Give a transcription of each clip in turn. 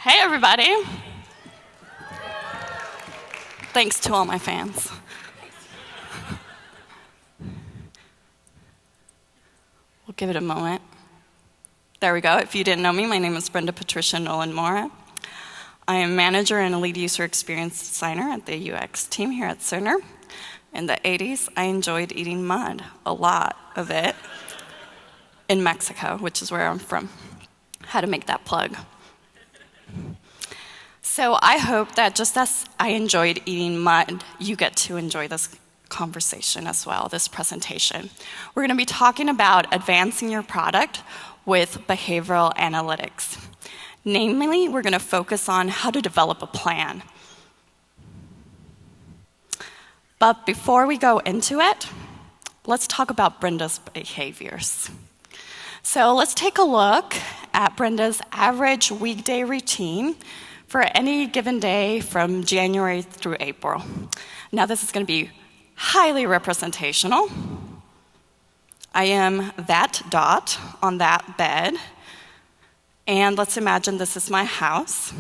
Hey, everybody. Thanks to all my fans. We'll give it a moment. There we go. If you didn't know me, my name is Brenda Patricia Nolan Mora. I am manager and a lead user experience designer at the UX team here at Cerner. In the 80s, I enjoyed eating mud, a lot of it, in Mexico, which is where I'm from. Had to make that plug. So I hope that just as I enjoyed eating mud, you get to enjoy this conversation as well, this presentation. We're going to be talking about advancing your product with behavioral analytics. Namely, we're going to focus on how to develop a plan. But before we go into it, let's talk about Brenda's behaviors. So let's take a look at Brenda's average weekday routine for any given day from January through April. Now this is going to be highly representational. I am that dot on that bed, and let's imagine this is my house,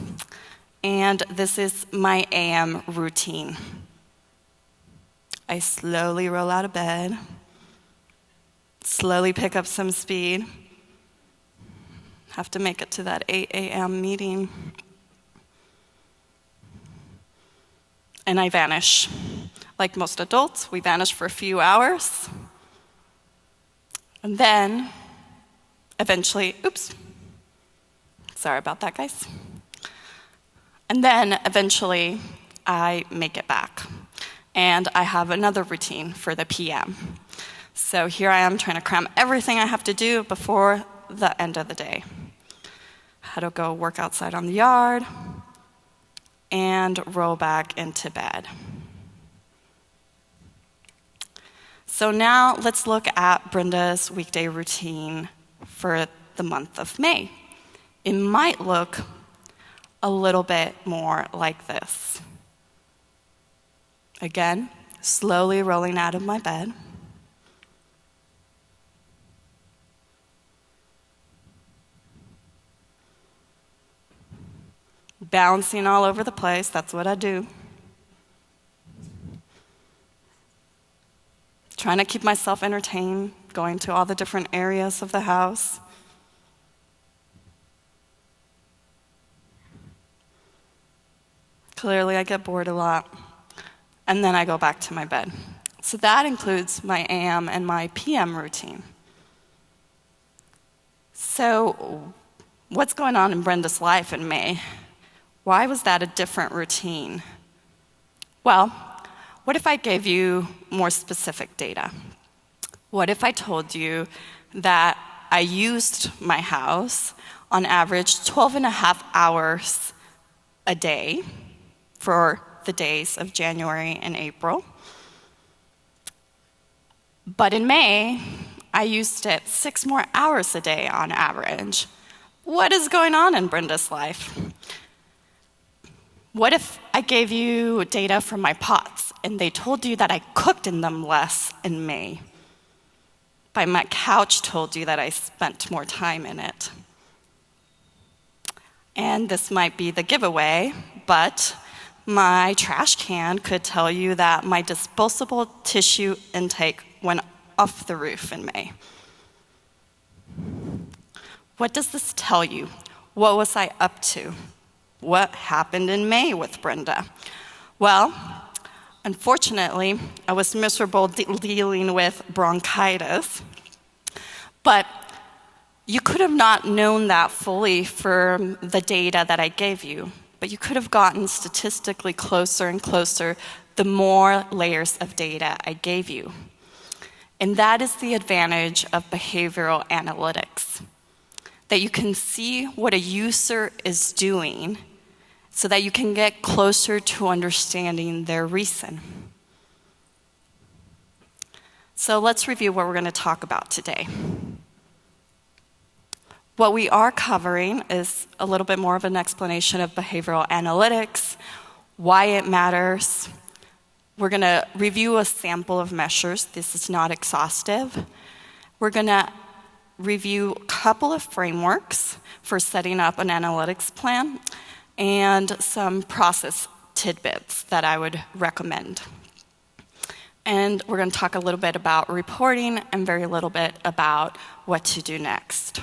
and this is my AM routine. I slowly roll out of bed, slowly pick up some speed, have to make it to that 8 a.m. meeting, and I vanish. Like most adults, we vanish for a few hours, and then eventually, oops, sorry about that, guys. And then eventually, I make it back, and I have another routine for the PM. So here I am trying to cram everything I have to do before the end of the day. Had to go work outside on the yard, and roll back into bed. So now let's look at Brenda's weekday routine for the month of May. It might look a little bit more like this. Again, slowly rolling out of my bed. Bouncing all over the place, that's what I do. Trying to keep myself entertained, going to all the different areas of the house. Clearly, I get bored a lot. And then I go back to my bed. So that includes my AM and my PM routine. So, what's going on in Brenda's life in May? Why was that a different routine? Well, what if I gave you more specific data? What if I told you that I used my house on average 12 and a half hours a day for the days of January and April? But in May, I used it 6 more hours a day on average. What is going on in Brenda's life? What if I gave you data from my pots and they told you that I cooked in them less in May, but my couch told you that I spent more time in it? And this might be the giveaway, but my trash can could tell you that my disposable tissue intake went off the roof in May. What does this tell you? What was I up to? What happened in May with Brenda? Well, unfortunately, I was miserable dealing with bronchitis, but you could have not known that fully from the data that I gave you, but you could have gotten statistically closer and closer the more layers of data I gave you. And that is the advantage of behavioral analytics, that you can see what a user is doing so that you can get closer to understanding their reason. So let's review what we're going to talk about today. What we are covering is a little bit more of an explanation of behavioral analytics, why it matters. We're going to review a sample of measures. This is not exhaustive. We're going to review a couple of frameworks for setting up an analytics plan. and some process tidbits that I would recommend. And we're going to talk a little bit about reporting and very little bit about what to do next.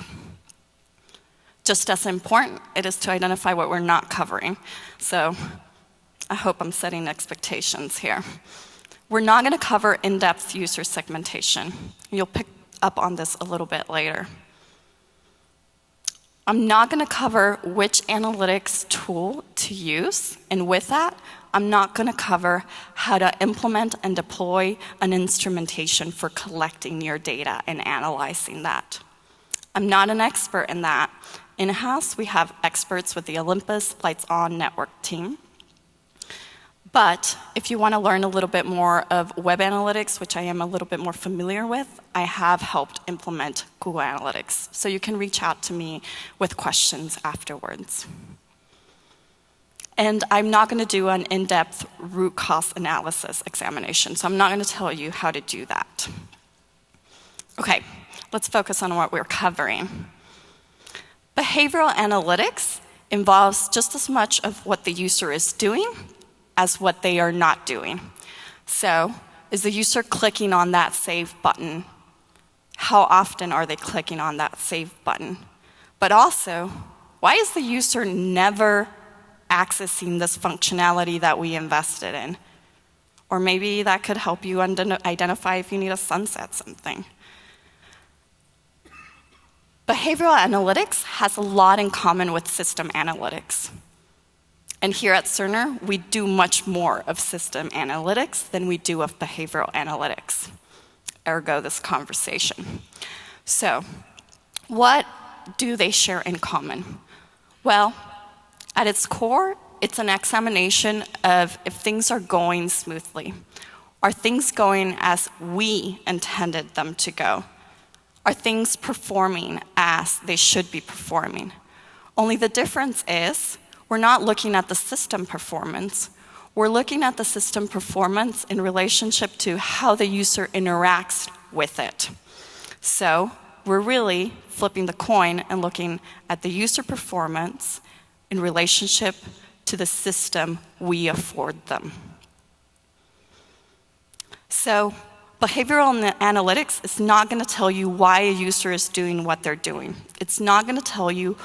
Just as important, it is to identify what we're not covering. So I hope I'm setting expectations here. We're not going to cover in-depth user segmentation. You'll pick up on this a little bit later. I'm not going to cover which analytics tool to use, and with that, I'm not going to cover how to implement and deploy an instrumentation for collecting your data and analyzing that. I'm not an expert in that. In-house, we have experts with the Olympus Lights On Network team. But if you want to learn a little bit more of web analytics, which I am a little bit more familiar with, I have helped implement Google Analytics. So you can reach out to me with questions afterwards. And I'm not going to do an in-depth root cause analysis examination, so I'm not going to tell you how to do that. Okay, let's focus on what we're covering. Behavioral analytics involves just as much of what the user is doing as what they are not doing. So, is the user clicking on that save button? How often are they clicking on that save button? But also, why is the user never accessing this functionality that we invested in? Or maybe that could help you identify if you need to sunset something. Behavioral analytics has a lot in common with system analytics. And here at Cerner, we do much more of system analytics than we do of behavioral analytics. Ergo, this conversation. So, what do they share in common? Well, at its core, it's an examination of if things are going smoothly. Are things going as we intended them to go? Are things performing as they should be performing? Only the difference is, we're not looking at the system performance. We're looking at the system performance in relationship to how the user interacts with it. So we're really flipping the coin and looking at the user performance in relationship to the system we afford them. So behavioral analytics is not going to tell you why a user is doing what they're doing. It's not going to tell you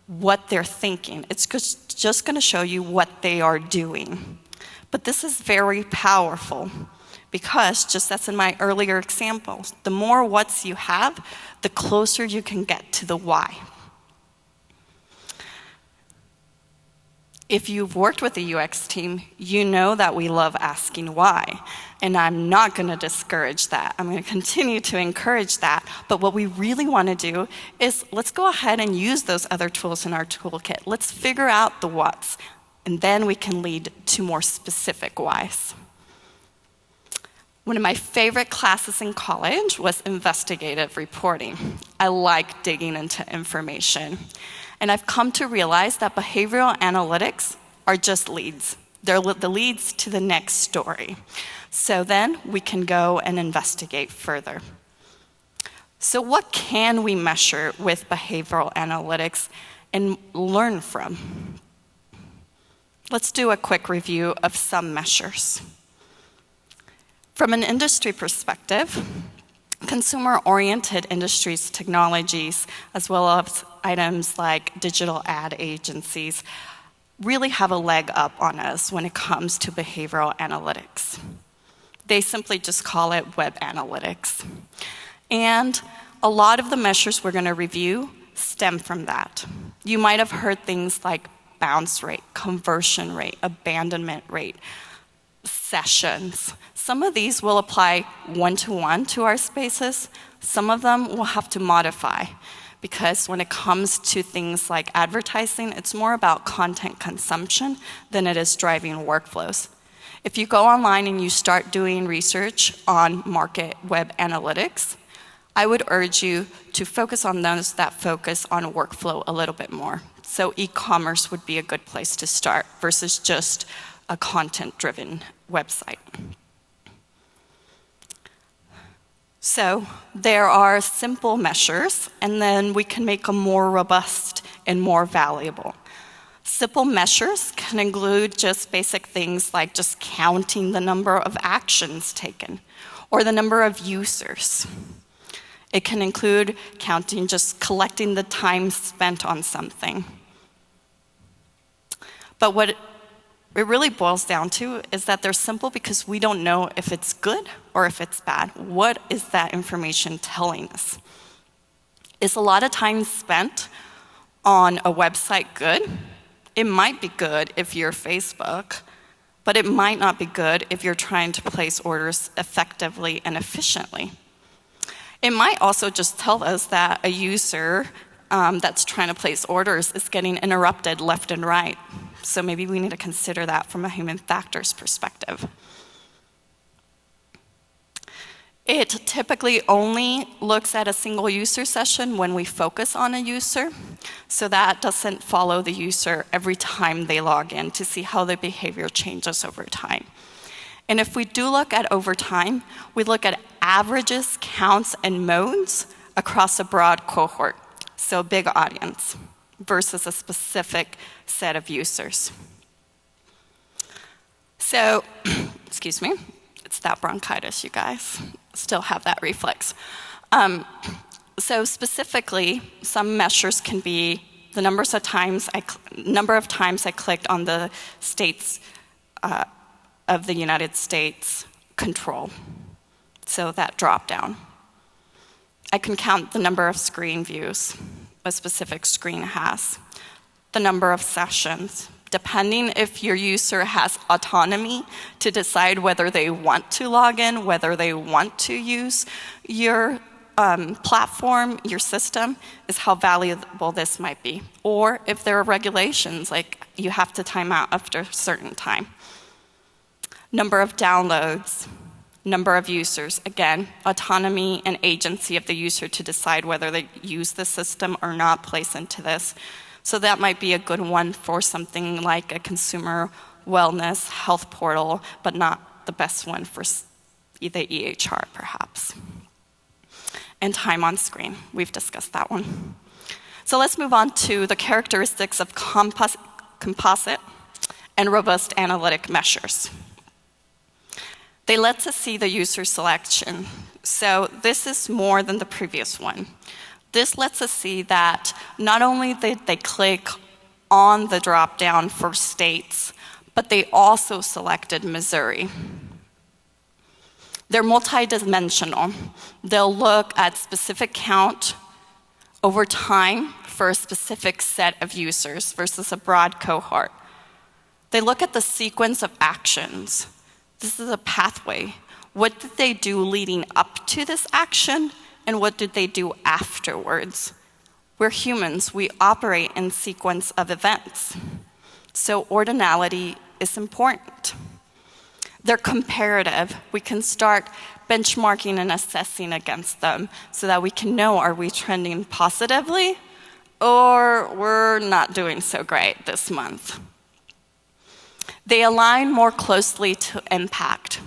what they're thinking. It's just going to show you what they are doing. But this is very powerful because, just as in my earlier examples, the more what's you have, the closer you can get to the why. If you've worked with the UX team, you know that we love asking why. And I'm not going to discourage that. I'm going to continue to encourage that. But what we really want to do is let's go ahead and use those other tools in our toolkit. Let's figure out the what's, and then we can lead to more specific whys. One of my favorite classes in college was investigative reporting. I like digging into information. And I've come to realize that behavioral analytics are just leads. They're the leads to the next story. So then we can go and investigate further. So what can we measure with behavioral analytics and learn from? Let's do a quick review of some measures. From an industry perspective, consumer-oriented industries, technologies, as well as items like digital ad agencies, really have a leg up on us when it comes to behavioral analytics. They simply just call it web analytics. And a lot of the measures we're going to review stem from that. You might have heard things like bounce rate, conversion rate, abandonment rate, sessions. Some of these will apply one-to-one to our spaces. Some of them we'll have to modify, because when it comes to things like advertising, it's more about content consumption than it is driving workflows. If you go online and you start doing research on market web analytics, I would urge you to focus on those that focus on workflow a little bit more. So e-commerce would be a good place to start versus just a content-driven website. So there are simple measures, and then we can make them more robust and more valuable. Simple measures can include just basic things like just counting the number of actions taken or the number of users. It can include counting, just collecting the time spent on something. But what it really boils down to is that they're simple because we don't know if it's good or if it's bad. What is that information telling us? Is a lot of time spent on a website good? It might be good if you're Facebook, but it might not be good if you're trying to place orders effectively and efficiently. It might also just tell us that a user that's trying to place orders is getting interrupted left and right. So maybe we need to consider that from a human factors perspective. It typically only looks at a single user session when we focus on a user, so that doesn't follow the user every time they log in to see how their behavior changes over time. And if we do look at over time, we look at averages, counts, and modes across a broad cohort, so a big audience, versus a specific set of users. So, excuse me, it's that bronchitis, you guys. Still have that reflex. So specifically, some measures can be the number of times I clicked on the states of the United States control, so that drop down. I can count the number of screen views a specific screen has, the number of sessions, depending if your user has autonomy to decide whether they want to log in, whether they want to use your platform, your system, is how valuable this might be. Or if there are regulations, like you have to time out after a certain time. Number of downloads, number of users, again, autonomy and agency of the user to decide whether they use the system or not plays into this. So that might be a good one for something like a consumer wellness health portal, but not the best one for the EHR, perhaps. And time on screen, we've discussed that one. So let's move on to the characteristics of composite and robust analytic measures. They let us see the user selection. So this is more than the previous one. This lets us see that not only did they click on the drop-down for states, but they also selected Missouri. They're multidimensional. They'll look at specific count over time for a specific set of users versus a broad cohort. They look at the sequence of actions. This is a pathway. What did they do leading up to this action, and what did they do afterwards? We're humans. We operate in sequence of events. So ordinality is important. They're comparative. We can start benchmarking and assessing against them so that we can know, are we trending positively or we're not doing so great this month? They align more closely to impact.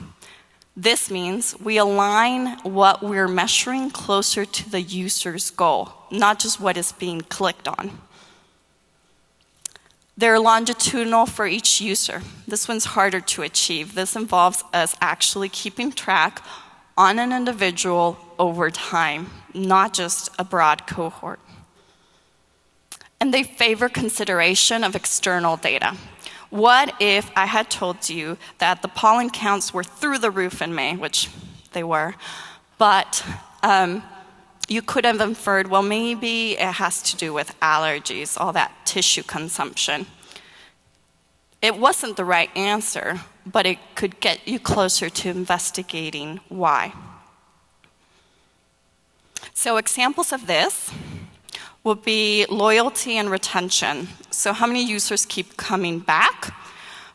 This means we align what we're measuring closer to the user's goal, not just what is being clicked on. They're longitudinal for each user. This one's harder to achieve. This involves us actually keeping track on an individual over time, not just a broad cohort. And they favor consideration of external data. What if I had told you that the pollen counts were through the roof in May, which they were, but you could have inferred, well, maybe it has to do with allergies, all that tissue consumption. It wasn't the right answer, but it could get you closer to investigating why. So examples of this would be loyalty and retention. So how many users keep coming back?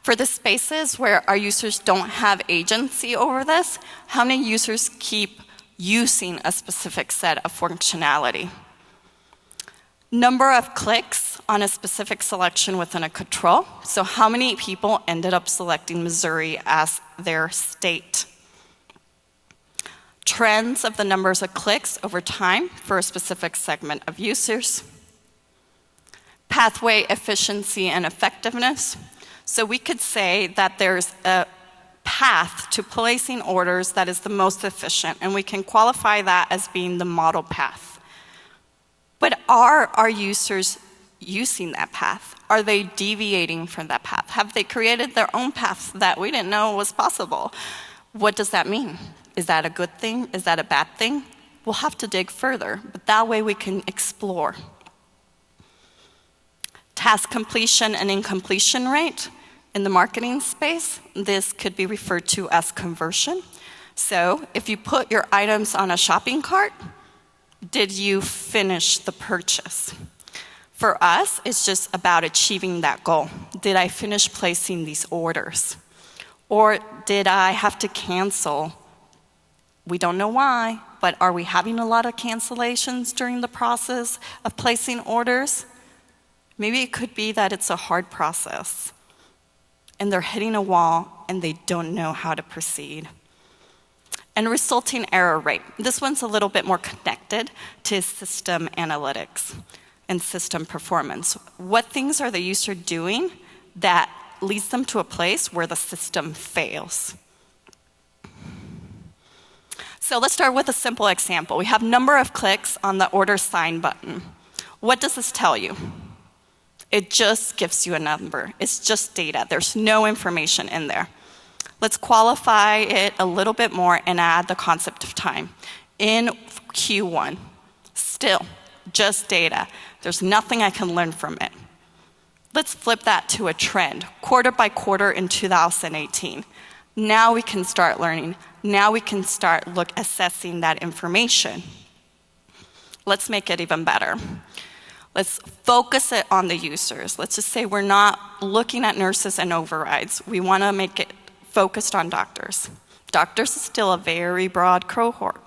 For the spaces where our users don't have agency over this, how many users keep using a specific set of functionality? Number of clicks on a specific selection within a control. So how many people ended up selecting Missouri as their state? Trends of the numbers of clicks over time for a specific segment of users. pathway efficiency and effectiveness. So we could say that there's a path to placing orders that is the most efficient, and we can qualify that as being the model path. But are our users using that path? Are they deviating from that path? Have they created their own path that we didn't know was possible? What does that mean? Is that a good thing? Is that a bad thing? We'll have to dig further, but that way we can explore. Task completion and incompletion rate. In the marketing space, this could be referred to as conversion. So if you put your items on a shopping cart, did you finish the purchase? For us, it's just about achieving that goal. Did I finish placing these orders? Or did I have to cancel? We don't know why, but are we having a lot of cancellations during the process of placing orders? Maybe it could be that it's a hard process, and they're hitting a wall and they don't know how to proceed. And resulting error rate. This one's a little bit more connected to system analytics and system performance. What things are the user doing that leads them to a place where the system fails? So let's start with a simple example. We have number of clicks on the order sign button. What does this tell you? It just gives you a number. It's just data. There's no information in there. Let's qualify it a little bit more and add the concept of time. In Q1, still just data. There's nothing I can learn from it. Let's flip that to a trend, quarter by quarter in 2018. Now we can start learning. Now we can start assessing that information. Let's make it even better. Let's focus it on the users. Let's just say we're not looking at nurses and overrides. We want to make it focused on doctors. Doctors is still a very broad cohort.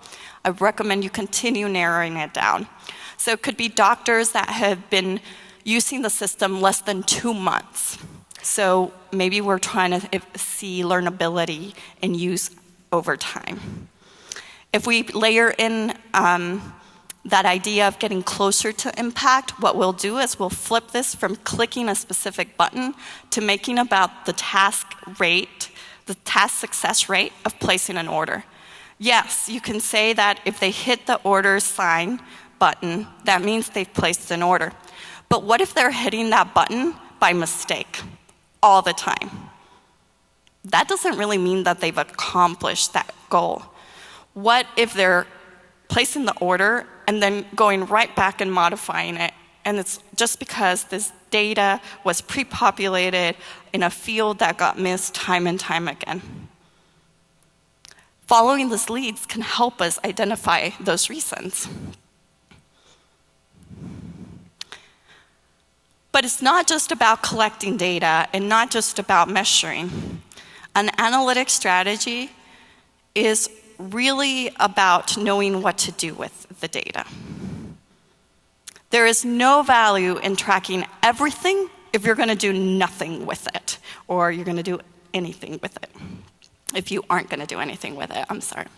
I recommend you continue narrowing it down. So it could be doctors that have been using the system less than 2 months. So maybe we're trying to see learnability and use over time. If we layer in that idea of getting closer to impact, what we'll do is we'll flip this from clicking a specific button to making about the task rate, the task success rate of placing an order. Yes, you can say that if they hit the order sign button, that means they've placed an order. But what if they're hitting that button by mistake all the time? That doesn't really mean that they've accomplished that goal. What if they're placing the order and then going right back and modifying it, and it's just because this data was pre-populated in a field that got missed time and time again? Following these leads can help us identify those reasons. But it's not just about collecting data and not just about measuring. An analytic strategy is really about knowing what to do with the data. There is no value in tracking everything if you're going to do nothing with it, or you're going to do anything with it. If you aren't going to do anything with it, I'm sorry.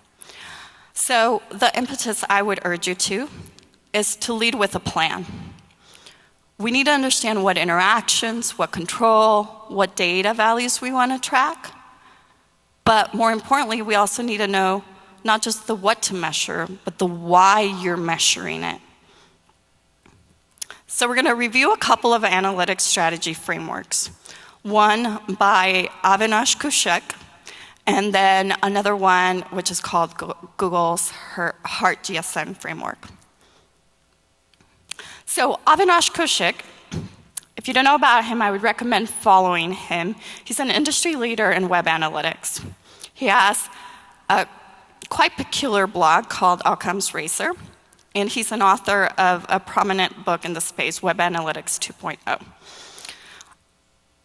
So the impetus I would urge you to is to lead with a plan. We need to understand what interactions, what control, what data values we want to track. But more importantly, we also need to know not just the what to measure, but the why you're measuring it. So we're going to review a couple of analytic strategy frameworks. One by Avinash Kaushik, and then another one which is called Google's Heart GSM framework. So Avinash Kaushik, if you don't know about him, I would recommend following him. He's an industry leader in web analytics. He has a quite peculiar blog called Outcomes Racer, and he's an author of a prominent book in the space, Web Analytics 2.0.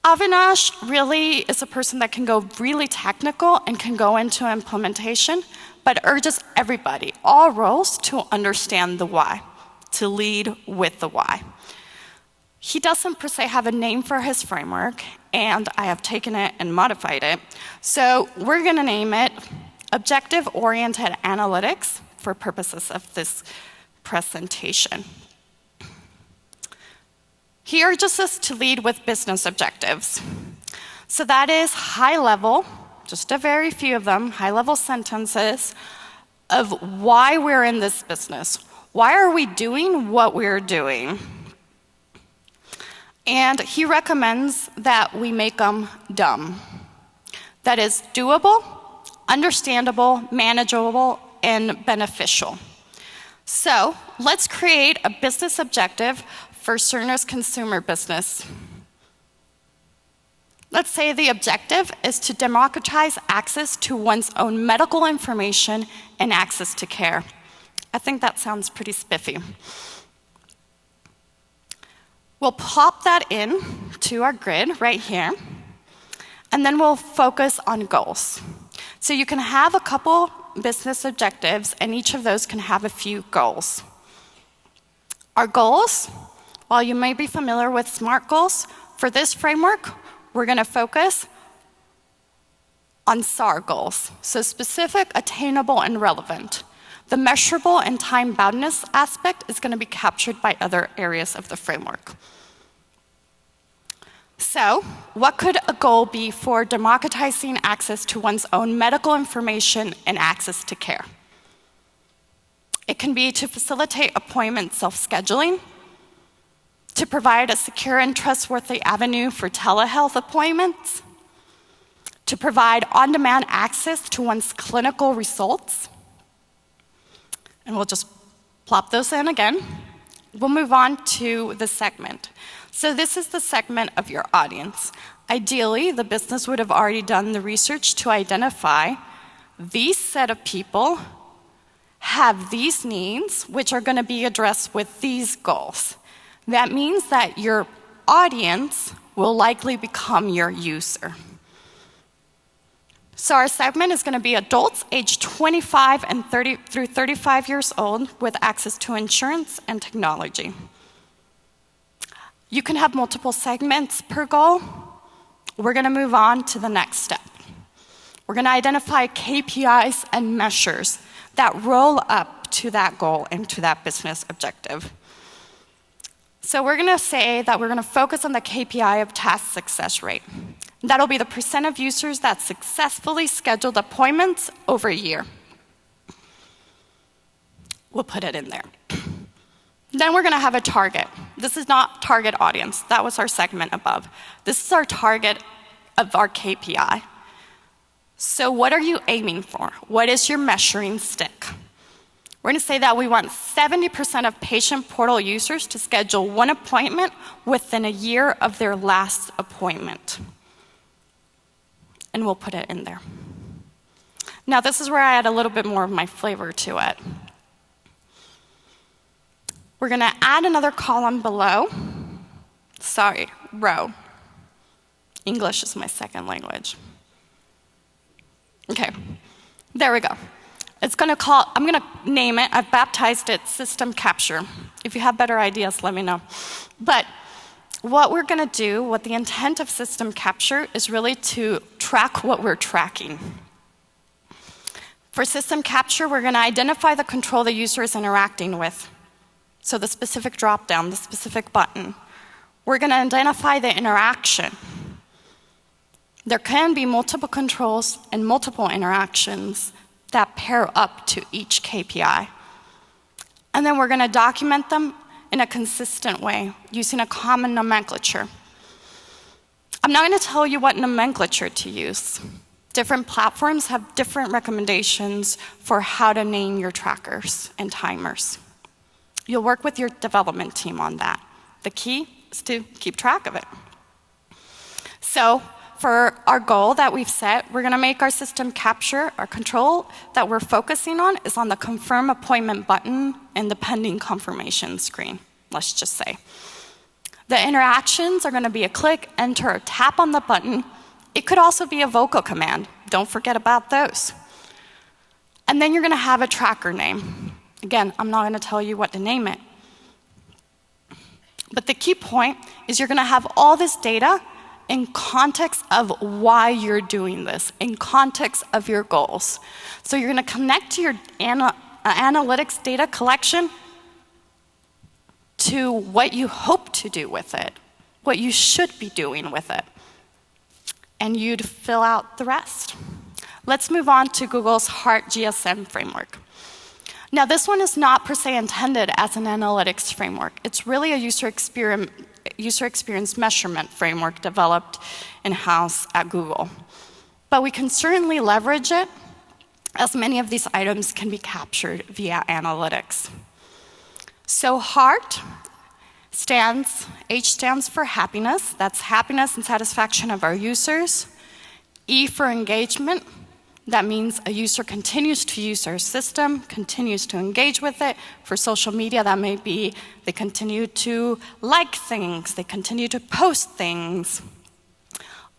Avinash really is a person that can go really technical and can go into implementation, but urges everybody, all roles, to understand the why, to lead with the why. He doesn't per se have a name for his framework, and I have taken it and modified it. So we're going to name it Objective-Oriented Analytics for purposes of this presentation. He urges us to lead with business objectives. So that is high level, just a very few of them, high level sentences of why we're in this business. Why are we doing what we're doing? And he recommends that we make them dumb. That is doable, understandable, manageable, and beneficial. So let's create a business objective for Cerner's consumer business. Let's say the objective is to democratize access to one's own medical information and access to care. I think that sounds pretty spiffy. We'll pop that in to our grid right here, and then we'll focus on goals. So you can have a couple business objectives, and each of those can have a few goals. Our goals, while you may be familiar with SMART goals, for this framework, we're going to focus on SAR goals, so specific, attainable, and relevant. The measurable and time-boundedness aspect is going to be captured by other areas of the framework. So, what could a goal be for democratizing access to one's own medical information and access to care? It can be to facilitate appointment self-scheduling, to provide a secure and trustworthy avenue for telehealth appointments, to provide on-demand access to one's clinical results, and we'll just plop those in again. We'll move on to the segment. So this is the segment of your audience. Ideally, the business would have already done the research to identify these set of people have these needs, which are going to be addressed with these goals. That means that your audience will likely become your user. So our segment is going to be adults aged 25 and 30 through 35 years old with access to insurance and technology. You can have multiple segments per goal. We're going to move on to the next step. We're going to identify KPIs and measures that roll up to that goal and to that business objective. So we're going to say that we're going to focus on the KPI of task success rate. That'll be the percent of users that successfully scheduled appointments over a year. We'll put it in there. Then we're going to have a target. This is not target audience. That was our segment above. This is our target of our KPI. So what are you aiming for? What is your measuring stick? We're going to say that we want 70% of patient portal users to schedule one appointment within a year of their last appointment. And we'll put it in there. Now, this is where I add a little bit more of my flavor to it. We're going to add another column below. Sorry, row. English is my second language. Okay, there we go. I'm going to name it, I've baptized it System Capture. If you have better ideas, let me know. But what we're going to do, what the intent of System Capture is really to track what we're tracking. For System Capture, we're going to identify the control the user is interacting with. So the specific drop-down, the specific button. We're going to identify the interaction. There can be multiple controls and multiple interactions that pair up to each KPI. And then we're going to document them in a consistent way using a common nomenclature. I'm not going to tell you what nomenclature to use. Different platforms have different recommendations for how to name your trackers and timers. You'll work with your development team on that. The key is to keep track of it. So for our goal that we've set, we're going to make our System Capture, our control that we're focusing on is on the Confirm Appointment button and the Pending Confirmation screen, let's just say. The interactions are going to be a click, enter, or tap on the button. It could also be a vocal command. Don't forget about those. And then you're going to have a tracker name. Again, I'm not going to tell you what to name it. But the key point is you're going to have all this data in context of why you're doing this, in context of your goals. So you're going to connect to your analytics data collection to what you hope to do with it, what you should be doing with it. And you'd fill out the rest. Let's move on to Google's HEART GSM framework. Now, this one is not per se intended as an analytics framework. It's really a user experience measurement framework developed in-house at Google. But we can certainly leverage it, as many of these items can be captured via analytics. So HEART H stands for happiness. That's happiness and satisfaction of our users. E for engagement. That means a user continues to use our system, continues to engage with it. For social media, that may be they continue to like things, they continue to post things.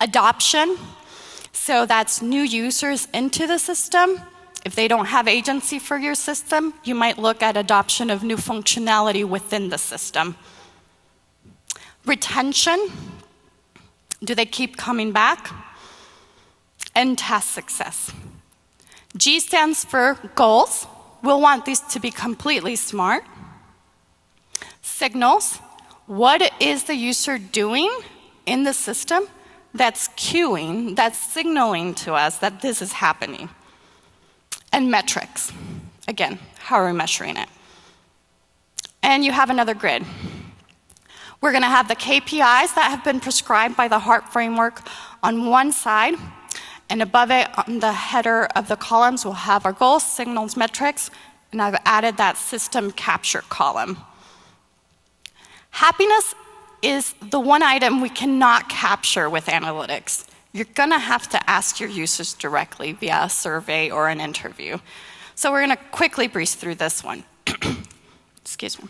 Adoption, so that's new users into the system. If they don't have agency for your system, you might look at adoption of new functionality within the system. Retention, do they keep coming back? And task success. G stands for goals. We'll want these to be completely smart. Signals, what is the user doing in the system that's cueing, that's signaling to us that this is happening? And metrics, again, how are we measuring it? And you have another grid. We're gonna have the KPIs that have been prescribed by the HEART framework on one side, and above it, on the header of the columns, we'll have our goals, signals, metrics, and I've added that system capture column. Happiness is the one item we cannot capture with analytics. You're gonna have to ask your users directly via a survey or an interview. So we're gonna quickly breeze through this one. Excuse me.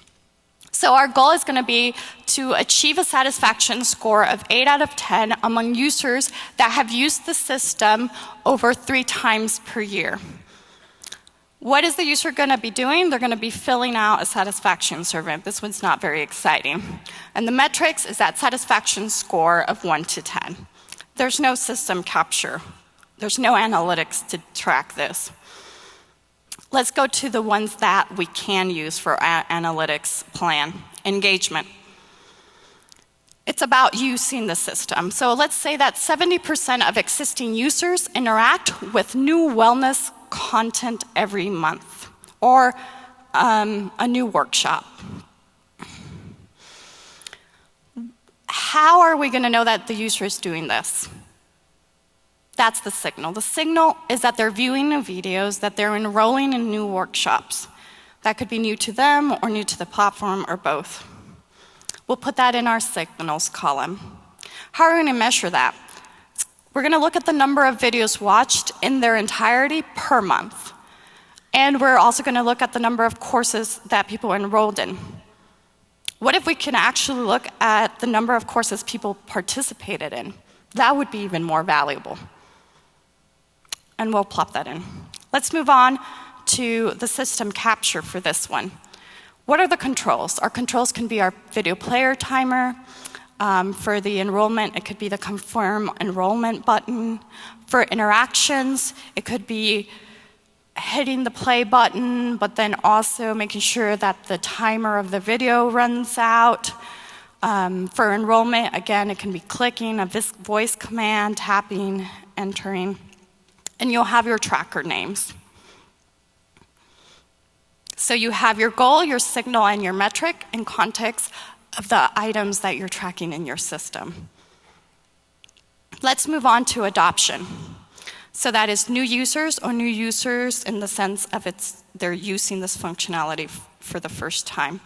So our goal is going to be to achieve a satisfaction score of 8 out of 10 among users that have used the system over 3 times per year. What is the user going to be doing? They're going to be filling out a satisfaction survey. This one's not very exciting. And the metrics is that satisfaction score of 1 to 10. There's no system capture. There's no analytics to track this. Let's go to the ones that we can use for our analytics plan. Engagement. It's about using the system. So let's say that 70% of existing users interact with new wellness content every month, or a new workshop. How are we going to know that the user is doing this? That's the signal. The signal is that they're viewing new videos, that they're enrolling in new workshops. That could be new to them or new to the platform or both. We'll put that in our signals column. How are we going to measure that? We're going to look at the number of videos watched in their entirety per month. And we're also going to look at the number of courses that people enrolled in. What if we can actually look at the number of courses people participated in? That would be even more valuable. And we'll plop that in. Let's move on to the system capture for this one. What are the controls? Our controls can be our video player timer. For the enrollment, it could be the confirm enrollment button. For interactions, it could be hitting the play button, but then also making sure that the timer of the video runs out. For enrollment, again, it can be clicking a voice command, tapping, entering, and you'll have your tracker names. So you have your goal, your signal, and your metric in context of the items that you're tracking in your system. Let's move on to adoption. So that is new users, or new users in the sense of they're using this functionality for the first time.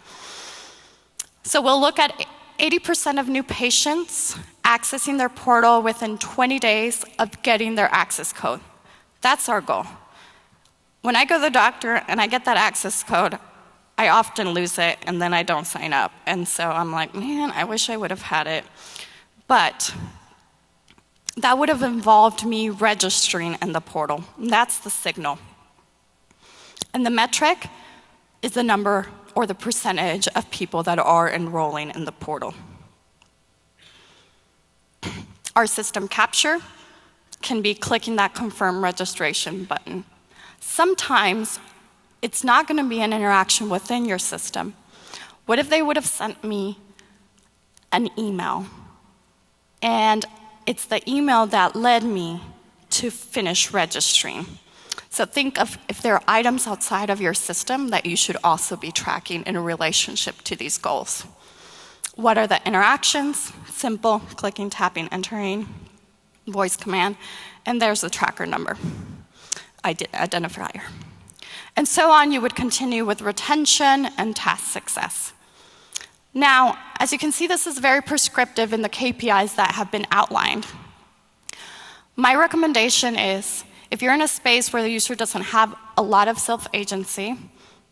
So we'll look at 80% of new patients accessing their portal within 20 days of getting their access code. That's our goal. When I go to the doctor and I get that access code, I often lose it and then I don't sign up. And so I'm like, man, I wish I would have had it. But that would have involved me registering in the portal. And that's the signal. And the metric is the number or the percentage of people that are enrolling in the portal. Our system capture can be clicking that confirm registration button. Sometimes it's not going to be an interaction within your system. What if they would have sent me an email? And it's the email that led me to finish registering. So think of if there are items outside of your system that you should also be tracking in a relationship to these goals. What are the interactions? Simple, clicking, tapping, entering, voice command, and there's the tracker number, identifier. And so on, you would continue with retention and task success. Now, as you can see, this is very prescriptive in the KPIs that have been outlined. My recommendation is, if you're in a space where the user doesn't have a lot of self-agency,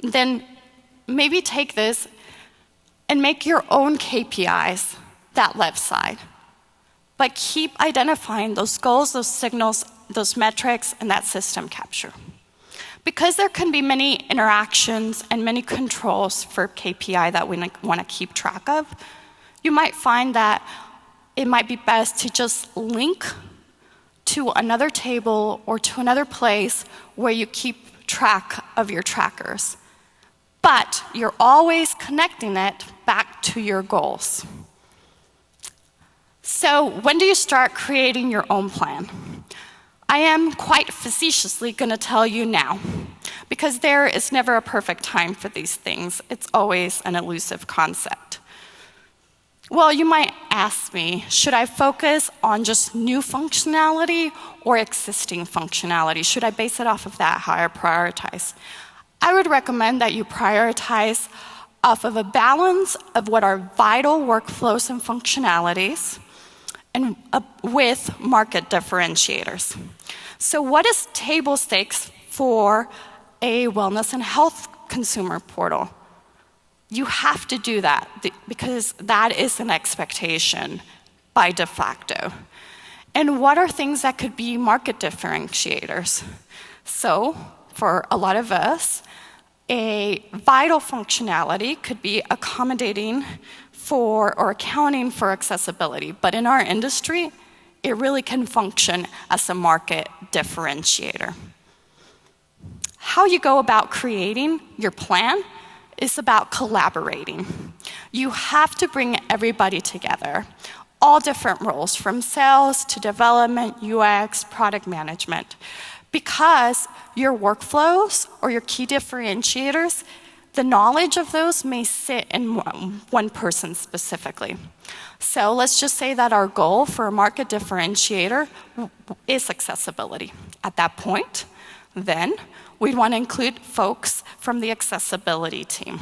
then maybe take this and make your own KPIs that left side. But keep identifying those goals, those signals, those metrics, and that system capture. Because there can be many interactions and many controls for KPI that we want to keep track of, you might find that it might be best to just link to another table or to another place where you keep track of your trackers. But you're always connecting it back to your goals. So when do you start creating your own plan? I am quite facetiously going to tell you now, because there is never a perfect time for these things. It's always an elusive concept. Well, you might ask me, should I focus on just new functionality or existing functionality? Should I base it off of that, how I prioritize? I would recommend that you prioritize off of a balance of what are vital workflows and functionalities and with market differentiators. So what is table stakes for a wellness and health consumer portal? You have to do that because that is an expectation by de facto. And what are things that could be market differentiators? So for a lot of us, a vital functionality could be accommodating for or accounting for accessibility. But in our industry, it really can function as a market differentiator. How you go about creating your plan is about collaborating. You have to bring everybody together, all different roles, from sales to development, UX, product management, because your workflows or your key differentiators, the knowledge of those may sit in one person specifically. So let's just say that our goal for a market differentiator is accessibility. At that point, then we'd want to include folks from the accessibility team.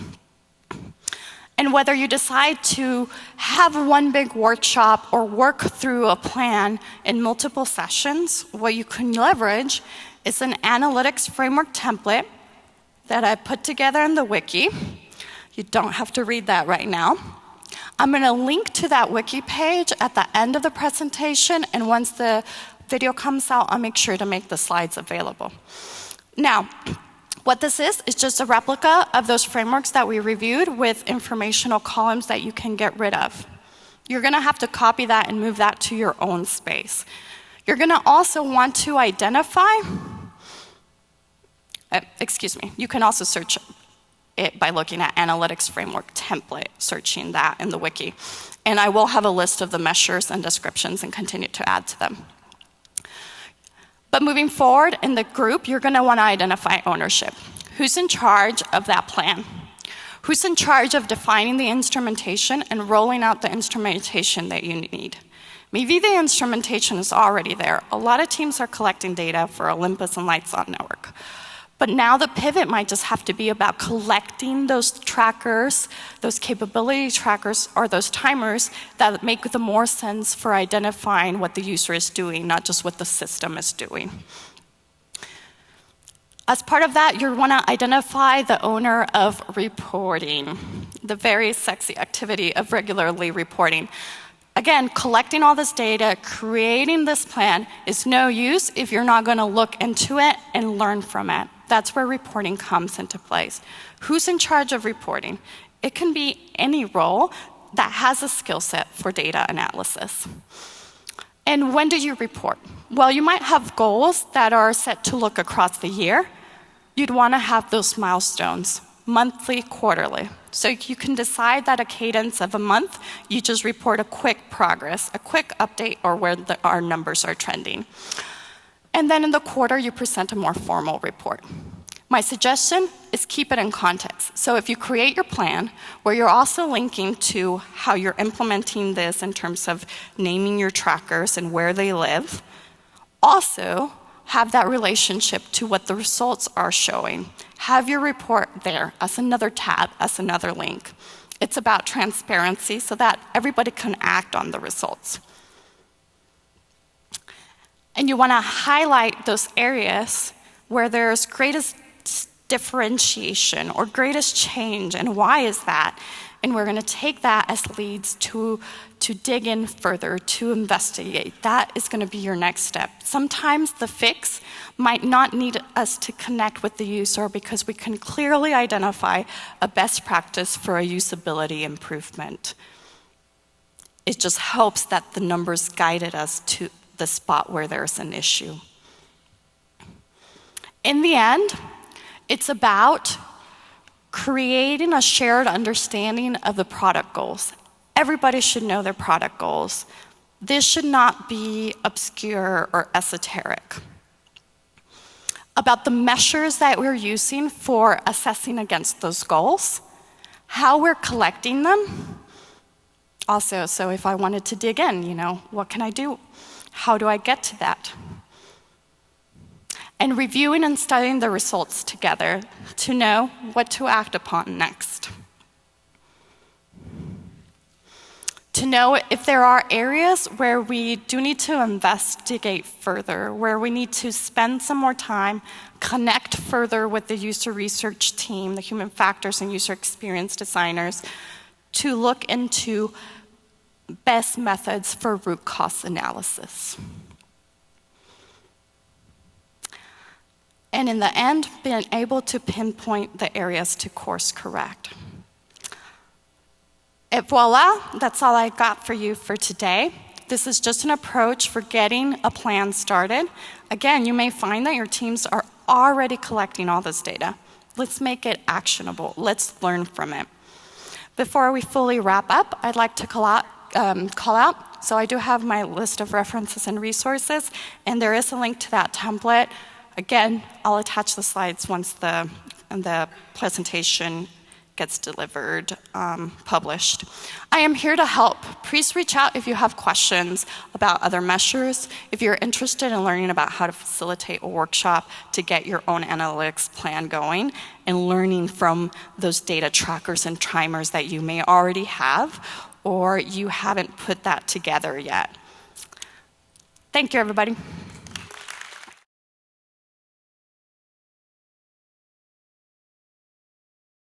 And whether you decide to have one big workshop or work through a plan in multiple sessions, what you can leverage is an analytics framework template that I put together in the wiki. You don't have to read that right now. I'm going to link to that wiki page at the end of the presentation, and once the video comes out, I'll make sure to make the slides available. Now, what this is just a replica of those frameworks that we reviewed with informational columns that you can get rid of. You're going to have to copy that and move that to your own space. You're going to also want to identify, you can also search it by looking at analytics framework template, searching that in the wiki. And I will have a list of the measures and descriptions and continue to add to them. But moving forward in the group, you're going to want to identify ownership. Who's in charge of that plan? Who's in charge of defining the instrumentation and rolling out the instrumentation that you need? Maybe the instrumentation is already there. A lot of teams are collecting data for Olympus and Lights On Network. But now the pivot might just have to be about collecting those trackers, those capability trackers, or those timers that make the more sense for identifying what the user is doing, not just what the system is doing. As part of that, you want to identify the owner of reporting, the very sexy activity of regularly reporting. Again, collecting all this data, creating this plan is no use if you're not going to look into it and learn from it. That's where reporting comes into place. Who's in charge of reporting? It can be any role that has a skill set for data analysis. And when do you report? Well, you might have goals that are set to look across the year. You'd want to have those milestones monthly, quarterly. So you can decide that a cadence of a month, you just report a quick progress, a quick update, or where our numbers are trending. And then in the quarter, you present a more formal report. My suggestion is keep it in context. So if you create your plan, where you're also linking to how you're implementing this in terms of naming your trackers and where they live, also have that relationship to what the results are showing. Have your report there as another tab, as another link. It's about transparency so that everybody can act on the results. And you want to highlight those areas where there's greatest differentiation or greatest change, and why is that? And we're going to take that as leads to dig in further, to investigate. That is going to be your next step. Sometimes the fix might not need us to connect with the user because we can clearly identify a best practice for a usability improvement. It just helps that the numbers guided us to the spot where there's an issue. In the end, it's about creating a shared understanding of the product goals. Everybody should know their product goals. This should not be obscure or esoteric. About the measures that we're using for assessing against those goals, how we're collecting them. Also, so if I wanted to dig in, what can I do? How do I get to that? And reviewing and studying the results together to know what to act upon next. To know if there are areas where we do need to investigate further, where we need to spend some more time, connect further with the user research team, the human factors and user experience designers, to look into best methods for root cause analysis. And in the end, being able to pinpoint the areas to course correct. And voila, that's all I got for you for today. This is just an approach for getting a plan started. Again, you may find that your teams are already collecting all this data. Let's make it actionable. Let's learn from it. Before we fully wrap up, I'd like to call out. So I do have my list of references and resources, and there is a link to that template. Again, I'll attach the slides once the presentation gets delivered, published. I am here to help. Please reach out if you have questions about other measures, if you're interested in learning about how to facilitate a workshop to get your own analytics plan going, and learning from those data trackers and timers that you may already have, or you haven't put that together yet. Thank you, everybody.